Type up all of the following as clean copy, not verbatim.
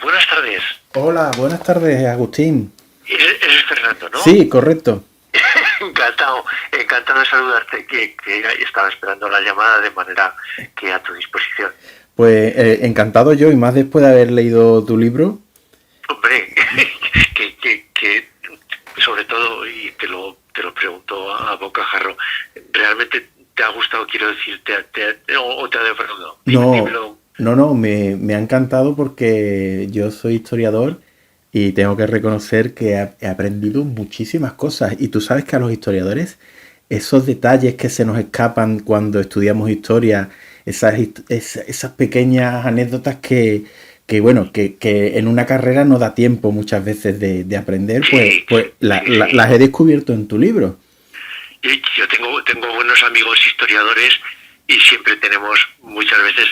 buenas tardes. Hola, buenas tardes, Agustín. Eres Fernando, ¿no? Sí, correcto. Encantado, encantado de saludarte, que estaba esperando la llamada de manera que a tu disposición. Pues encantado yo y más después de haber leído tu libro. Hombre, que sobre todo, y te lo pregunto a bocajarro, ¿realmente te ha gustado, quiero decir, o te ha defraudado? No, Dímelo. no, me ha encantado porque yo soy historiador y tengo que reconocer que he aprendido muchísimas cosas. Y tú sabes que a los historiadores esos detalles que se nos escapan cuando estudiamos historia, esas pequeñas anécdotas bueno, que en una carrera no da tiempo muchas veces de aprender, pues, Sí, pues sí, sí. las he descubierto en tu libro. Yo tengo buenos amigos historiadores y siempre tenemos muchas veces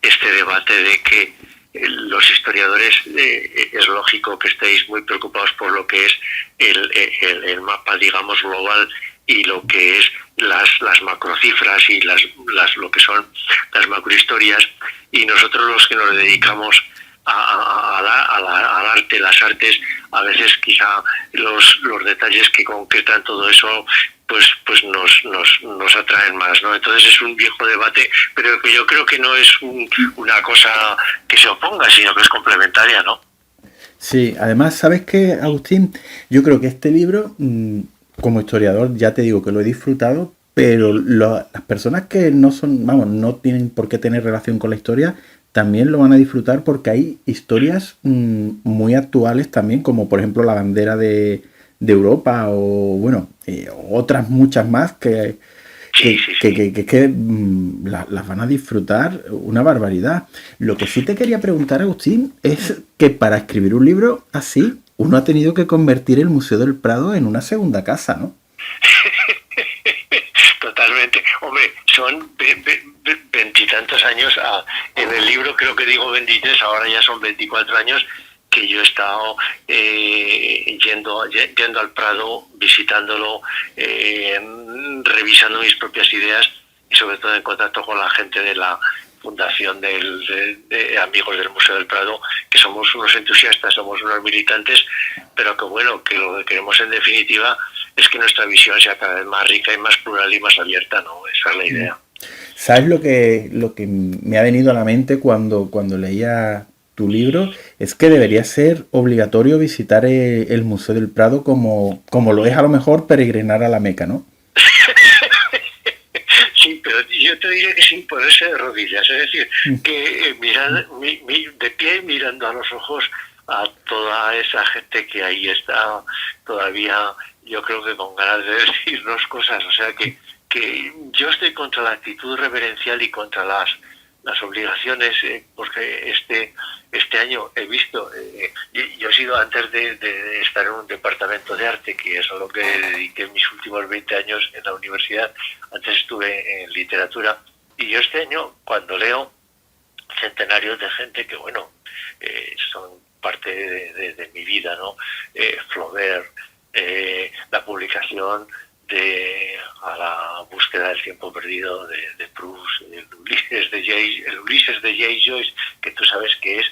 este debate de que los historiadores es lógico que estéis muy preocupados por lo que es el mapa, digamos, global y lo que es las macrocifras y lo que son las macrohistorias, y nosotros los que nos dedicamos al arte, las artes, a veces quizá los detalles que concretan todo eso pues nos atraen más, ¿no? Entonces es un viejo debate, pero que yo creo que no es una cosa que se oponga, sino que es complementaria, ¿no? Sí, además, ¿sabes qué, Agustín? Yo creo que este libro, como historiador, ya te digo que lo he disfrutado, pero las personas que no son, vamos, no tienen por qué tener relación con la historia, también lo van a disfrutar porque hay historias muy actuales también, como por ejemplo la bandera de Europa o, bueno, otras muchas más Sí, sí, sí. las van a disfrutar una barbaridad. Lo que sí te quería preguntar, Agustín, es que para escribir un libro así, uno ha tenido que convertir el Museo del Prado en una segunda casa, ¿no? Totalmente. Hombre, son veintitantos años. En el libro creo que digo 23, ahora ya son 24 años que yo he estado yendo al Prado, visitándolo, revisando mis propias ideas y sobre todo en contacto con la gente de la fundación de Amigos del Museo del Prado, que somos unos entusiastas, somos unos militantes, pero que bueno, que lo que queremos en definitiva es que nuestra visión sea cada vez más rica y más plural y más abierta, ¿no? Esa es la idea. ¿Sabes lo que me ha venido a la mente cuando leía tu libro? Es que debería ser obligatorio visitar el Museo del Prado como lo es a lo mejor peregrinar a la Meca, ¿no? Sí, pero yo te diría que sin ponerse de rodillas, es decir, que de pie mirando a los ojos a toda esa gente que ahí está todavía, yo creo que con ganas de decirnos cosas, o sea que yo estoy contra la actitud reverencial y contra las obligaciones, porque este año he visto, yo he sido antes de estar en un departamento de arte, que es a lo que dediqué mis últimos 20 años en la universidad. Antes estuve en literatura, y yo este año, cuando leo centenarios de gente que, bueno, son parte de mi vida, ¿no? Flaubert, la publicación de A la búsqueda del tiempo perdido de Proust, el Ulises de J. Joyce, que tú sabes que es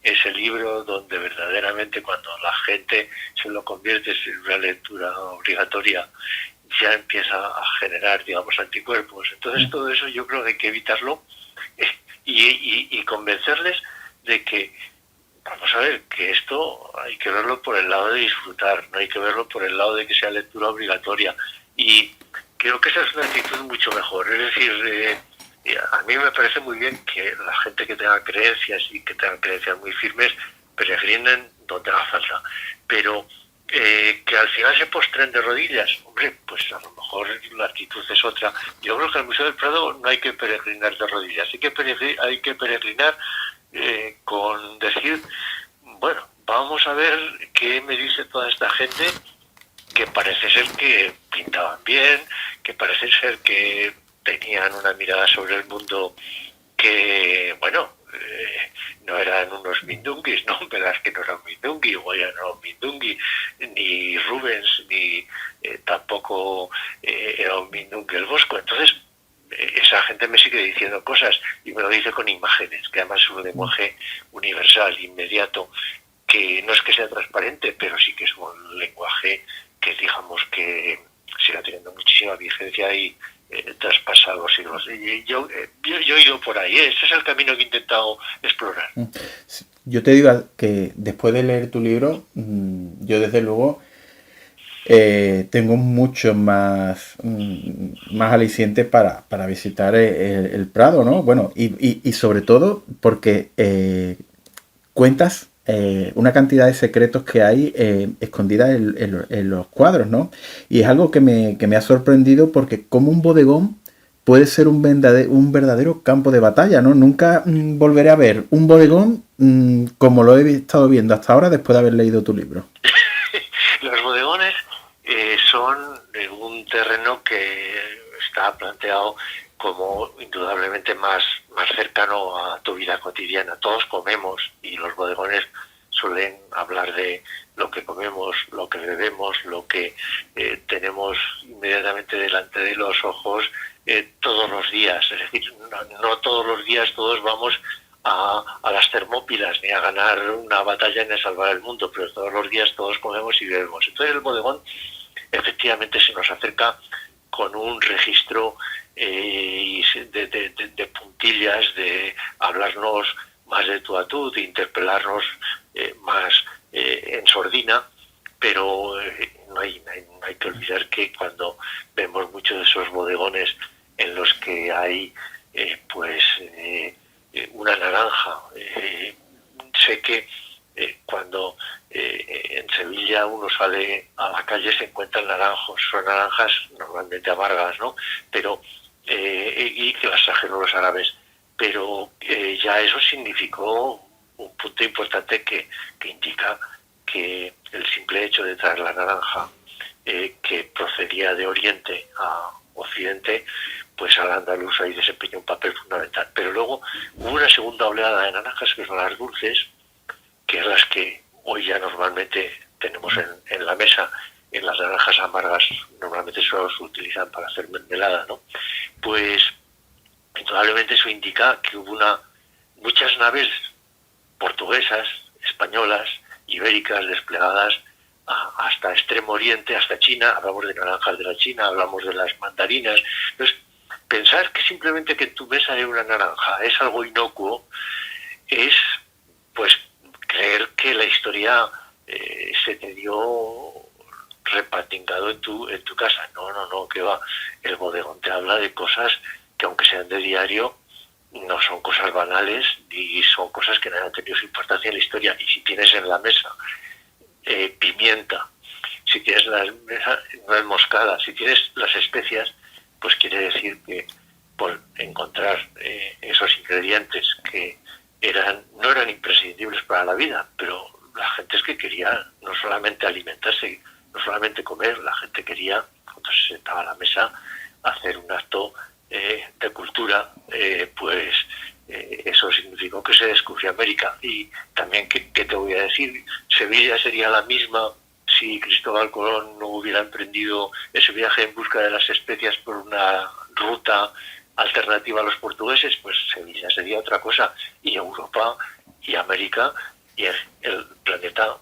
ese libro donde verdaderamente cuando la gente se lo convierte en una lectura obligatoria ya empieza a generar, digamos, anticuerpos. Entonces todo eso yo creo que hay que evitarlo, y convencerles de que, vamos a ver, que esto hay que verlo por el lado de disfrutar, no hay que verlo por el lado de que sea lectura obligatoria. Y creo que esa es una actitud mucho mejor. Es decir, a mí me parece muy bien que la gente que tenga creencias y que tenga creencias muy firmes peregrinen donde haga falta. Pero que al final se postren de rodillas, hombre, pues a lo mejor la actitud es otra. Yo creo que al Museo del Prado no hay que peregrinar de rodillas, hay que peregrinar con decir, bueno, vamos a ver qué me dice toda esta gente, que parece ser que pintaban bien, que parece ser que tenían una mirada sobre el mundo que, bueno, no eran unos mindunguis, no, pero es que no eran mindungui, Goya no era un mindungui, ni Rubens, ni tampoco era un mindungui el Bosco. Entonces, esa gente me sigue diciendo cosas y me lo dice con imágenes, que además es un lenguaje universal, inmediato, que no es que sea transparente, pero sí que es un lenguaje que digamos que siga teniendo muchísima vigencia y traspasa los siglos. Y yo he ido por ahí, ese es el camino que he intentado explorar. Yo te digo que después de leer tu libro, yo desde luego tengo mucho más aliciente para visitar el Prado, ¿no? Bueno, y sobre todo porque cuentas una cantidad de secretos que hay escondidas en los cuadros, ¿no? Y es algo que me ha sorprendido porque como un bodegón puede ser un verdadero campo de batalla, ¿no? Nunca volveré a ver un bodegón como lo he estado viendo hasta ahora después de haber leído tu libro. Los bodegones son un terreno que está planteado como indudablemente más cercano a tu vida cotidiana. Todos comemos y los bodegones suelen hablar de lo que comemos, lo que bebemos, lo que tenemos inmediatamente delante de los ojos todos los días. Es decir, no todos los días todos vamos a las Termópilas ni a ganar una batalla ni a salvar el mundo, pero todos los días todos comemos y bebemos. Entonces el bodegón efectivamente se nos acerca con un registro de puntillas, de hablarnos más de tú a tú, de interpelarnos más en sordina, pero no hay que olvidar que cuando vemos muchos de esos bodegones en los que hay una naranja, sé que cuando en Sevilla uno sale a la calle se encuentran naranjos, son naranjas normalmente amargas, ¿no? Pero y que las trajeron los árabes, pero ya eso significó un punto importante que indica que el simple hecho de traer la naranja que procedía de Oriente a Occidente, pues al andaluz ahí desempeñó un papel fundamental. Pero luego hubo una segunda oleada de naranjas que son las dulces, que es las que hoy ya normalmente tenemos en la mesa. En las naranjas amargas normalmente solo se utilizan para hacer mermelada, ¿no? Pues indudablemente eso indica que hubo muchas naves portuguesas, españolas, ibéricas desplegadas hasta Extremo Oriente, hasta China. Hablamos de naranjas de la China, hablamos de las mandarinas. Entonces, pensar que simplemente que en tu mesa hay una naranja es algo inocuo es, pues, creer que la historia se te dio repatingado en tu casa. No, que va. El bodegón te habla de cosas que, aunque sean de diario, no son cosas banales ni son cosas que no hayan tenido su importancia en la historia. Y si tienes en la mesa pimienta, si tienes nuez moscada, si tienes las especias, pues quiere decir que por encontrar esos ingredientes que no eran imprescindibles para la vida, pero la gente es que quería no solamente alimentarse, no solamente comer, la gente quería, cuando se sentaba a la mesa, hacer un acto de cultura, pues eso significó que se descubrió América. Y también, ¿qué te voy a decir? Sevilla sería la misma si Cristóbal Colón no hubiera emprendido ese viaje en busca de las especias por una ruta alternativa a los portugueses. Pues Sevilla sería otra cosa, y Europa y América y el planeta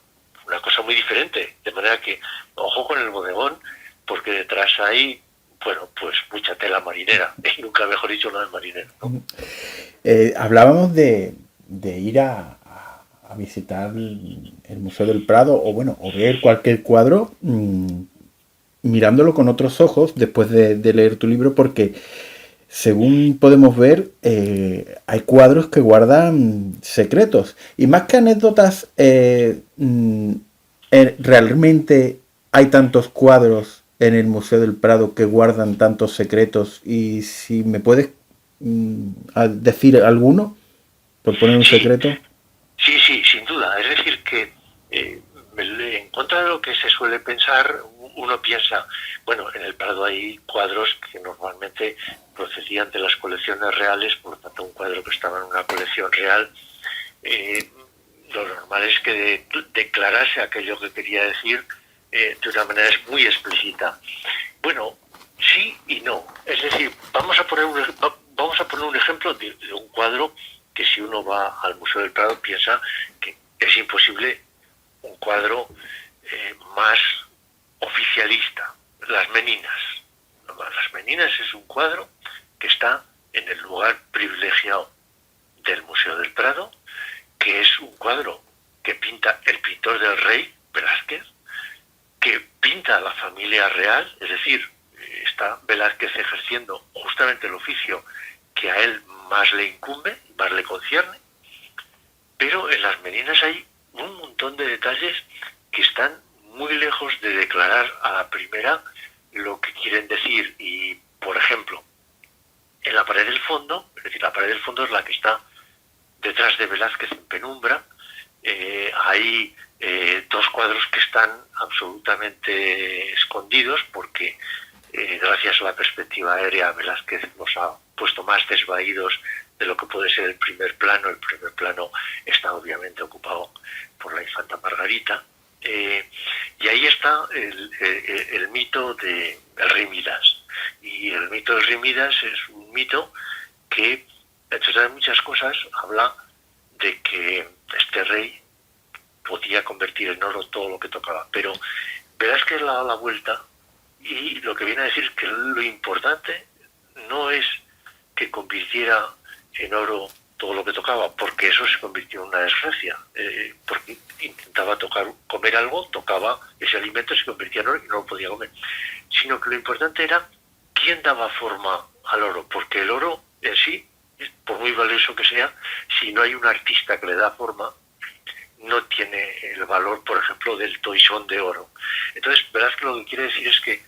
una cosa muy diferente. De manera que ojo con el bodegón, porque detrás hay, bueno, pues mucha tela marinera, y nunca mejor dicho lo del marinero, ¿no? Hablábamos de ir a visitar el Museo del Prado, o ver cualquier cuadro mirándolo con otros ojos después de leer tu libro, porque según podemos ver hay cuadros que guardan secretos, y más que anécdotas, realmente hay tantos cuadros en el Museo del Prado que guardan tantos secretos. Y si me puedes decir alguno, por poner un secreto. Sí, sin duda. Es decir, que en contra de lo que se suele pensar, uno piensa, bueno, en el Prado hay cuadros que normalmente procedían de las colecciones reales, por lo tanto un cuadro que estaba en una colección real, lo normal es que declarase aquello que quería decir de una manera muy explícita. Bueno, sí y y no. Es decir, vamos a poner un ejemplo de un cuadro que si uno va al Museo del Prado piensa que es imposible un cuadro más oficialista, Las Meninas. Las Meninas es un cuadro que está en el lugar privilegiado del Museo del Prado, que es un cuadro que pinta el pintor del rey, Velázquez, que pinta a la familia real, es decir, está Velázquez ejerciendo justamente el oficio que a él más le incumbe, más le concierne, pero en Las Meninas hay un montón de detalles que están muy lejos de declarar a la primera lo que quieren decir. Y, por ejemplo, en la pared del fondo, es decir, la pared del fondo es la que está detrás de Velázquez en penumbra, hay dos cuadros que están absolutamente escondidos porque gracias a la perspectiva aérea Velázquez los ha puesto más desvaídos de lo que puede ser el primer plano. El primer plano está obviamente ocupado por la infanta Margarita, y ahí está el mito del rey Midas. Y el mito del rey Midas es un mito que, entre muchas cosas, habla de que este rey podía convertir en oro todo lo que tocaba, pero Velázquez le da la vuelta y lo que viene a decir que lo importante no es que convirtiera en oro todo lo que tocaba, porque eso se convirtió en una desgracia, porque intentaba comer algo, tocaba ese alimento, se convertía en oro y no lo podía comer, sino que lo importante era quién daba forma al oro, porque el oro en sí, por muy valioso que sea, si no hay un artista que le da forma, no tiene el valor, por ejemplo, del toisón de oro. Entonces, verás que lo que quiere decir es que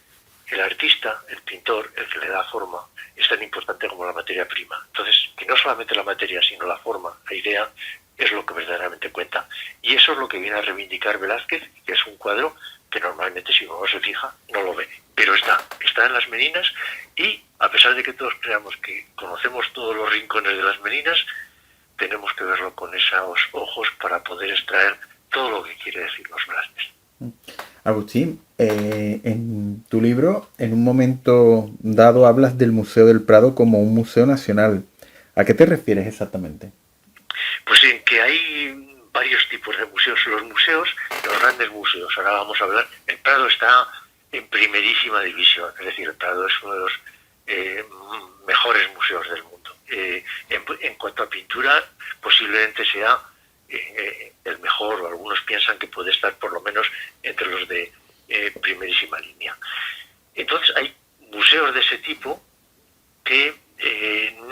el artista, el pintor, el que le da forma, es tan importante como la materia prima. Entonces, que no solamente la materia, sino la forma, la idea, es lo que verdaderamente cuenta. Y eso es lo que viene a reivindicar Velázquez, que es un cuadro que normalmente, si uno no se fija, no lo ve. Pero está en Las Meninas, y a pesar de que todos creamos que conocemos todos los rincones de Las Meninas, tenemos que verlo con esos ojos para poder extraer todo lo que quiere decirnos Velázquez. Agustín, en tu libro, en un momento dado, hablas del Museo del Prado como un museo nacional. ¿A qué te refieres exactamente? Pues en que hay varios tipos de museos. Los grandes museos, ahora vamos a hablar, el Prado está en primerísima división, es decir, el Prado es uno de los mejores museos del mundo. En cuanto a pintura, posiblemente sea el mejor, o algunos piensan que puede estar por lo menos entre los de primerísima línea. Entonces hay museos de ese tipo que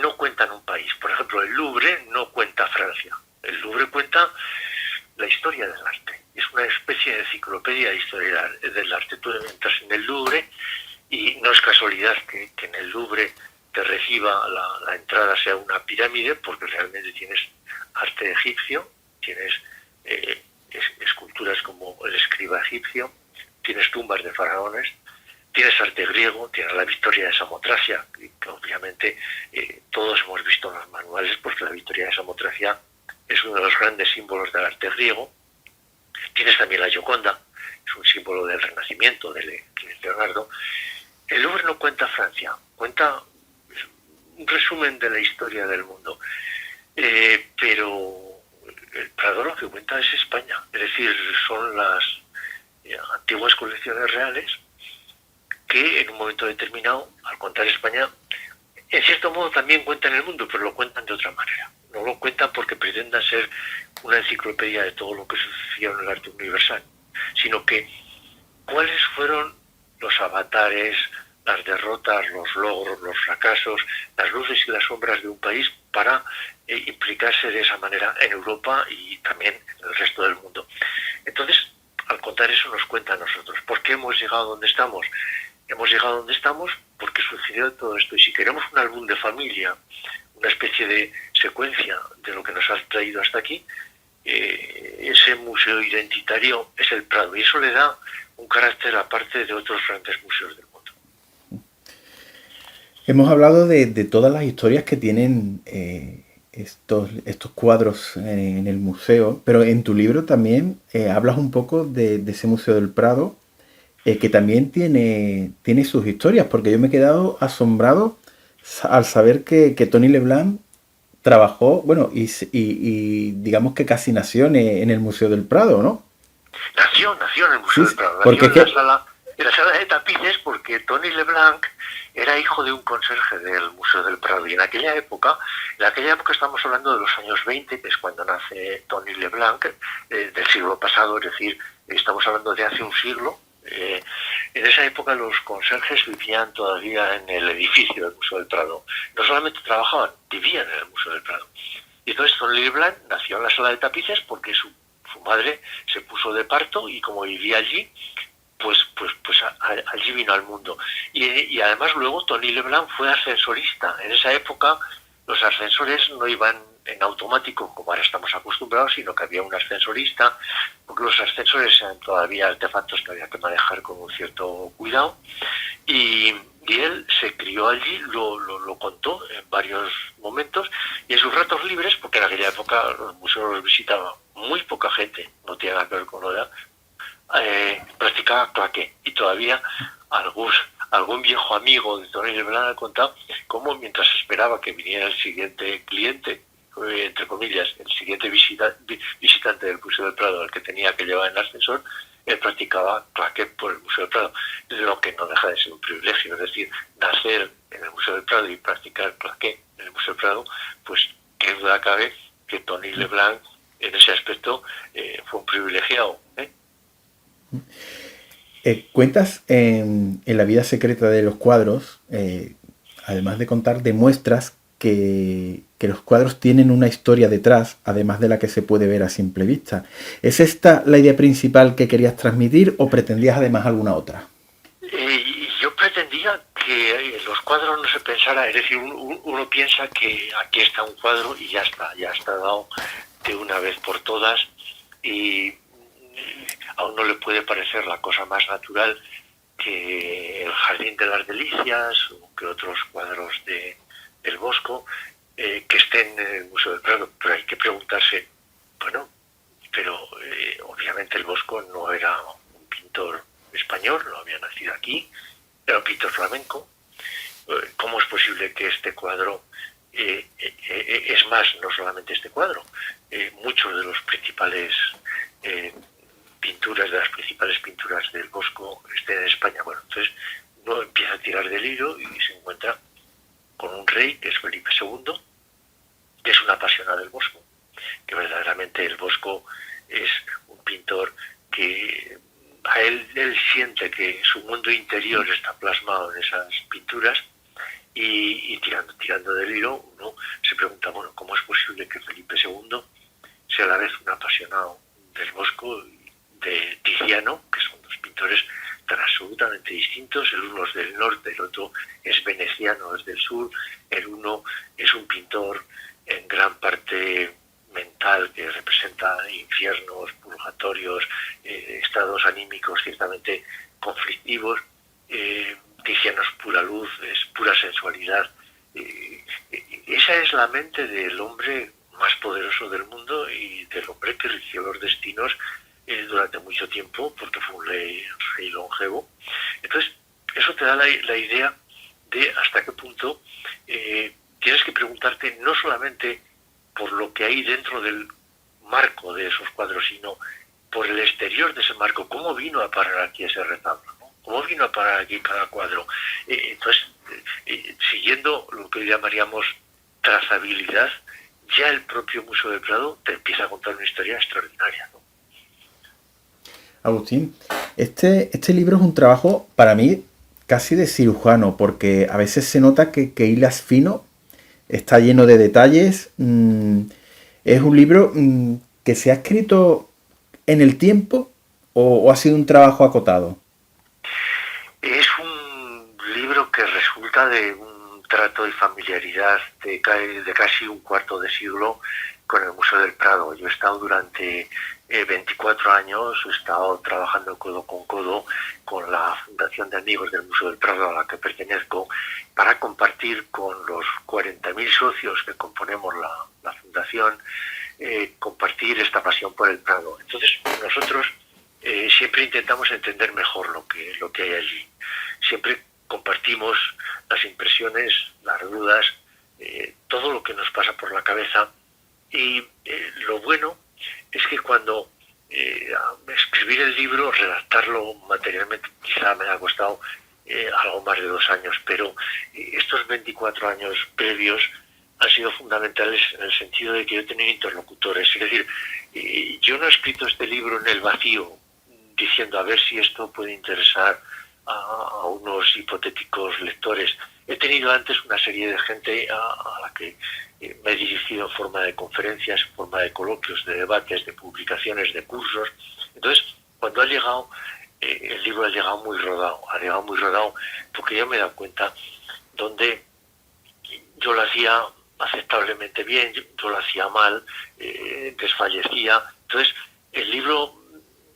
no cuentan un país. Por ejemplo, el Louvre no cuenta Francia. El Louvre cuenta la historia del arte. Es una especie de enciclopedia de historia del arte. Tú entras en el Louvre y no es casualidad que en el Louvre te reciba la entrada sea una pirámide, porque realmente tienes arte egipcio, tienes esculturas como el escriba egipcio, tienes tumbas de faraones, tienes arte griego, tienes la Victoria de Samotracia, que obviamente todos hemos visto en los manuales, porque la Victoria de Samotracia es uno de los grandes símbolos del arte griego. Tienes también la Gioconda, es un símbolo del Renacimiento, de Leonardo. El Louvre no cuenta Francia, cuenta un resumen de la historia del mundo, pero el Prado lo que cuenta es España, es decir, son las antiguas colecciones reales que en un momento determinado, al contar España, en cierto modo también cuentan el mundo, pero lo cuentan de otra manera. No lo cuentan porque pretendan ser una enciclopedia de todo lo que sucedió en el arte universal, sino que cuáles fueron los avatares, las derrotas, los logros, los fracasos, las luces y las sombras de un país para implicarse de esa manera en Europa y también en el resto del mundo. Entonces, al contar eso nos cuenta a nosotros. ¿Por qué hemos llegado donde estamos? Hemos llegado donde estamos porque sucedió todo esto. Y si queremos un álbum de familia, una especie de secuencia de lo que nos ha traído hasta aquí, ese museo identitario es el Prado. Y eso le da un carácter aparte de otros grandes museos del mundo. Hemos hablado de todas las historias que tienen estos cuadros en el museo, pero en tu libro también hablas un poco de ese Museo del Prado que también tiene sus historias, porque yo me he quedado asombrado al saber que Tony LeBlanc trabajó, bueno, y digamos que casi nació en el Museo del Prado, ¿no? Nació en el Sí, Museo del Prado, nació porque es que... en la sala de tapices, porque Tony LeBlanc era hijo de un conserje del Museo del Prado. Y en aquella época estamos hablando de los años 20, que es cuando nace Tony LeBlanc, del siglo pasado, es decir, estamos hablando de hace un siglo. En esa época los conserjes vivían todavía en el edificio del Museo del Prado. No solamente trabajaban, vivían en el Museo del Prado. Y entonces Tony LeBlanc nació en la sala de tapices porque su madre se puso de parto y como vivía allí, pues allí vino al mundo. Y además luego Tony LeBlanc fue ascensorista. En esa época los ascensores no iban en automático como ahora estamos acostumbrados, sino que había un ascensorista, porque los ascensores eran todavía artefactos que había que manejar con un cierto cuidado. Y él se crió allí, lo contó en varios momentos, y en sus ratos libres, porque en aquella época los museos los visitaba muy poca gente, no tiene nada que ver con ahora, practicaba claqué. Y todavía algún viejo amigo de Tony LeBlanc ha contado cómo mientras esperaba que viniera el siguiente cliente, entre comillas, el siguiente visitante del Museo del Prado, al que tenía que llevar en el ascensor, él practicaba claqué por el Museo del Prado, lo que no deja de ser un privilegio, es decir, nacer en el Museo del Prado y practicar claqué en el Museo del Prado, pues qué duda cabe que Tony LeBlanc en ese aspecto fue un privilegiado. Cuentas en La vida secreta de los cuadros, además de contar, demuestras que los cuadros tienen una historia detrás, además de la que se puede ver a simple vista. ¿Es esta la idea principal que querías transmitir o pretendías además alguna otra? Yo pretendía que los cuadros no se pensara, es decir, uno piensa que aquí está un cuadro y ya está dado de una vez por todas, y a uno le puede parecer la cosa más natural que el Jardín de las Delicias o que otros cuadros del Bosco que estén en el Museo del Prado, pero hay que preguntarse, bueno, pero obviamente el Bosco no era un pintor español, no había nacido aquí, era un pintor flamenco. ¿Cómo es posible que este cuadro, es más, no solamente este cuadro, muchos de los principales de las principales pinturas del Bosco estén en España? Bueno, entonces uno empieza a tirar del hilo y se encuentra con un rey que es Felipe II, que es un apasionado del Bosco, que verdaderamente el Bosco es un pintor que a él siente que su mundo interior está plasmado en esas pinturas, y tirando del hilo uno se pregunta, bueno, ¿cómo es posible que Felipe II sea a la vez un apasionado del Bosco y de Tiziano, que son dos pintores tan absolutamente distintos? El uno es del norte, el otro es veneciano, es del sur. El uno es un pintor en gran parte mental, que representa infiernos, purgatorios, estados anímicos ciertamente conflictivos. Tiziano es pura luz, es pura sensualidad. Esa es la mente del hombre más poderoso del mundo y del hombre que rigió los destinos durante mucho tiempo, porque fue un rey longevo. Entonces, eso te da la idea de hasta qué punto tienes que preguntarte no solamente por lo que hay dentro del marco de esos cuadros, sino por el exterior de ese marco. ¿Cómo vino a parar aquí ese retablo, ¿no? ¿Cómo vino a parar aquí cada cuadro? Entonces, siguiendo lo que llamaríamos trazabilidad, ya el propio Museo del Prado te empieza a contar una historia extraordinaria, ¿no? Agustín, este libro es un trabajo para mí casi de cirujano, porque a veces se nota que hilas fino, está lleno de detalles. Es un libro que se ha escrito en el tiempo o ha sido un trabajo acotado. Es un libro que resulta de un trato y familiaridad de casi un cuarto de siglo con el Museo del Prado. Yo he estado durante 24 años, he estado trabajando codo con codo con la Fundación de Amigos del Museo del Prado, a la que pertenezco, para compartir con los 40.000 socios que componemos la fundación, compartir esta pasión por el Prado. Entonces, nosotros siempre intentamos entender mejor lo que hay allí. Siempre compartimos las impresiones, las dudas, todo lo que nos pasa por la cabeza. Y lo bueno es que cuando escribir el libro, redactarlo materialmente, quizá me ha costado algo más de 2 años, pero estos 24 años previos han sido fundamentales en el sentido de que yo he tenido interlocutores. Es decir, yo no he escrito este libro en el vacío, diciendo a ver si esto puede interesar a unos hipotéticos lectores. He tenido antes una serie de gente a la que me he dirigido en forma de conferencias, en forma de coloquios, de debates, de publicaciones, de cursos. Entonces, cuando ha llegado, el libro ha llegado muy rodado, porque yo me he dado cuenta donde yo lo hacía aceptablemente bien, yo lo hacía mal, desfallecía. Entonces, el libro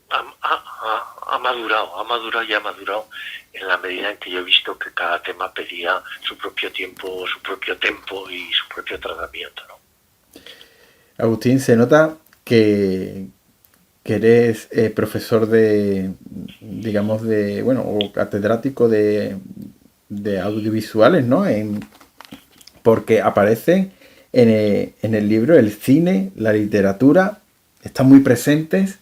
ha madurado en la medida en que yo he visto que cada tema pedía su propio tiempo, su propio tempo y su propio tratamiento, ¿no? Agustín, se nota que eres profesor digamos, o catedrático de audiovisuales, ¿no? Porque aparece en el libro el cine, la literatura, están muy presentes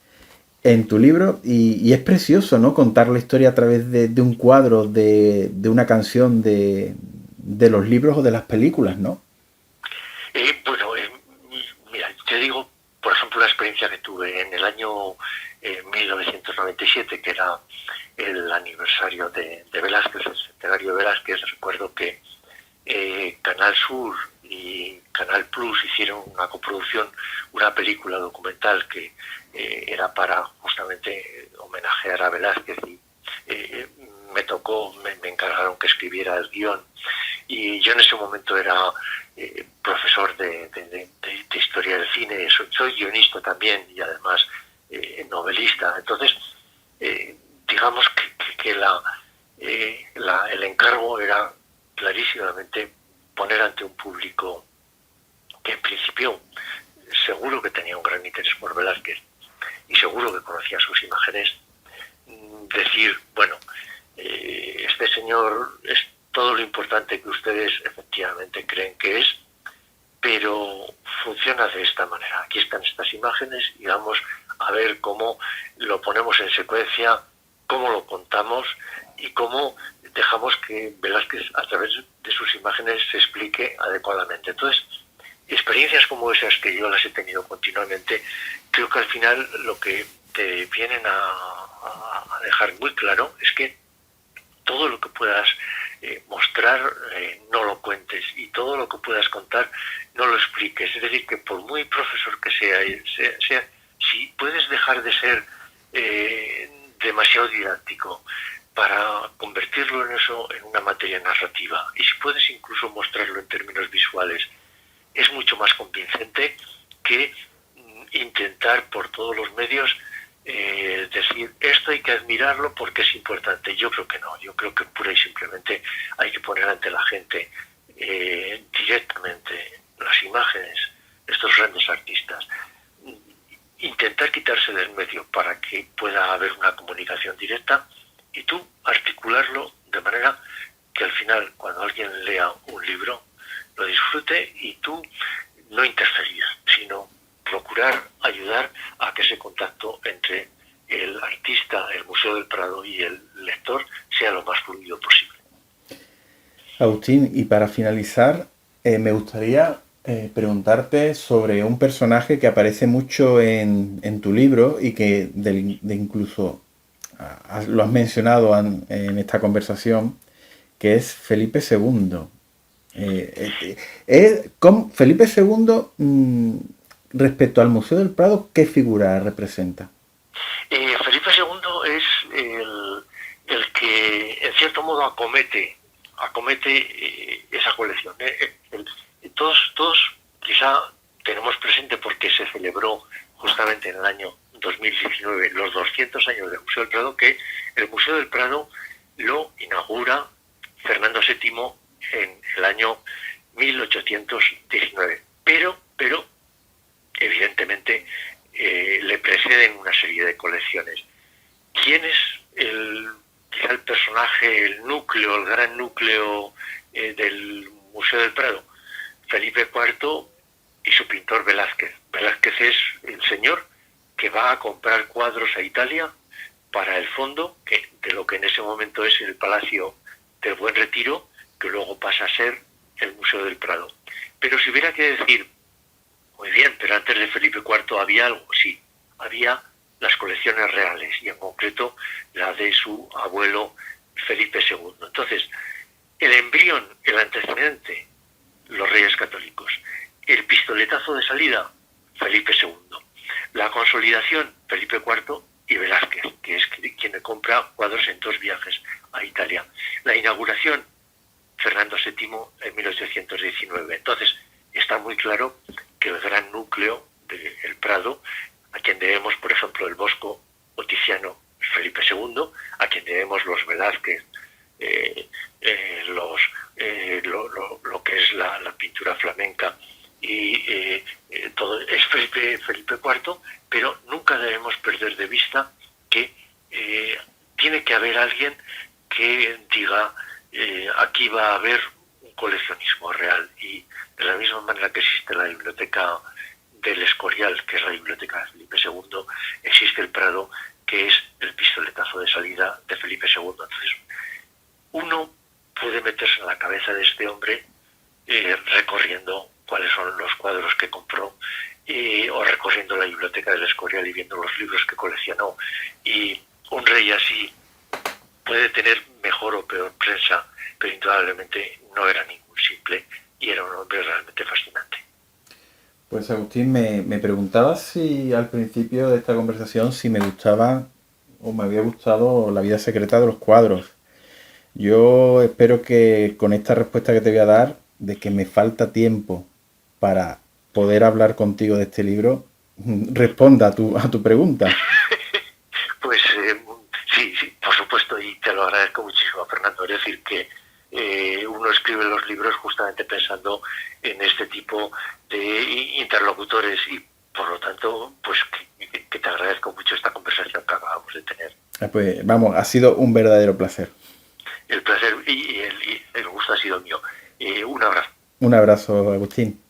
en tu libro y es precioso, ¿no? Contar la historia a través de un cuadro, de una canción, de los libros o de las películas, ¿no? Bueno, mira, te digo, por ejemplo, la experiencia que tuve en el año 1997, que era el aniversario de Velázquez, el centenario de Velázquez. Recuerdo que Canal Sur y Canal Plus hicieron una coproducción, una película documental que era para justamente homenajear a Velázquez, y me encargaron que escribiera el guión, y yo en ese momento era profesor de historia del cine, soy guionista también y además novelista. Entonces, digamos que el encargo era clarísimamente poner ante un público que en principio seguro que tenía un gran interés por Velázquez y seguro que conocía sus imágenes, decir, bueno, este señor es todo lo importante que ustedes efectivamente creen que es, pero funciona de esta manera. Aquí están estas imágenes y vamos a ver cómo lo ponemos en secuencia, cómo lo contamos y cómo dejamos que Velázquez, a través de sus imágenes, se explique adecuadamente. Entonces, experiencias como esas, que yo las he tenido continuamente, creo que al final lo que te vienen a dejar muy claro es que todo lo que puedas mostrar, no lo cuentes, y todo lo que puedas contar, no lo expliques. Es decir, que por muy profesor que sea, si puedes dejar de ser demasiado didáctico para convertirlo en eso, en una materia narrativa, y si puedes incluso mostrarlo en términos visuales, es mucho más convincente que intentar por todos los medios decir esto hay que admirarlo porque es importante. Yo creo que no, yo creo que pura y simplemente hay que poner ante la gente directamente las imágenes de estos grandes artistas, intentar quitarse del medio para que pueda haber una comunicación directa, y tú articularlo de manera que al final, cuando alguien lea un libro, lo disfrute, y tú no interferir, sino procurar ayudar a que ese contacto entre el artista, el Museo del Prado y el lector sea lo más fluido posible. Agustín, y para finalizar, me gustaría preguntarte sobre un personaje que aparece mucho en tu libro y que incluso lo has mencionado en esta conversación, que es Felipe II. Felipe II, respecto al Museo del Prado, ¿qué figura representa? Felipe II es el que en cierto modo acomete esa colección. Todos quizá tenemos presente, porque se celebró justamente en el año 2019 los 200 años del Museo del Prado, que el Museo del Prado lo inaugura Fernando VII en el año 1819. Pero evidentemente le preceden una serie de colecciones. ¿quién es quizá el personaje, el núcleo, el gran núcleo del Museo del Prado? Felipe IV y su pintor Velázquez. Velázquez es el señor que va a comprar cuadros a Italia para el fondo de lo que en ese momento es el Palacio del Buen Retiro, que luego pasa a ser el Museo del Prado. Pero si hubiera que decir, muy bien, pero antes de Felipe IV había algo, sí, había las colecciones reales y en concreto la de su abuelo Felipe II. Entonces, el embrión, el antecedente, los Reyes Católicos. El pistoletazo de salida, Felipe II. La consolidación, Felipe IV y Velázquez, que es quien le compra cuadros en 2 viajes a Italia. La inauguración, Fernando VII en 1819. Entonces, está muy claro que el gran núcleo del Prado, a quien debemos, por ejemplo, el Bosco o Tiziano, Felipe II, a quien debemos los Velázquez, lo que es la pintura flamenca y todo es Felipe IV, pero nunca debemos perder de vista que tiene que haber alguien que diga aquí va a haber un coleccionismo real, y de la misma manera que existe la biblioteca del Escorial, que es la biblioteca de Felipe II, existe el Prado, que es el pistoletazo de salida de Felipe II. Entonces, uno puede meterse en la cabeza de este hombre recorriendo cuáles son los cuadros que compró o recorriendo la biblioteca del Escorial y viendo los libros que coleccionó. Y un rey así puede tener mejor o peor prensa, pero indudablemente no era ningún simple y era un hombre realmente fascinante. Pues Agustín, me preguntaba si al principio de esta conversación si me gustaba o me había gustado La vida secreta de los cuadros. Yo espero que con esta respuesta que te voy a dar, de que me falta tiempo para poder hablar contigo de este libro, responda a tu pregunta. Pues sí, por supuesto, y te lo agradezco muchísimo, Fernando. Es decir, que uno escribe los libros justamente pensando en este tipo de interlocutores y, por lo tanto, pues que te agradezco mucho esta conversación que acabamos de tener. Pues vamos, ha sido un verdadero placer. El placer y el gusto ha sido mío. Un abrazo. Un abrazo, Agustín.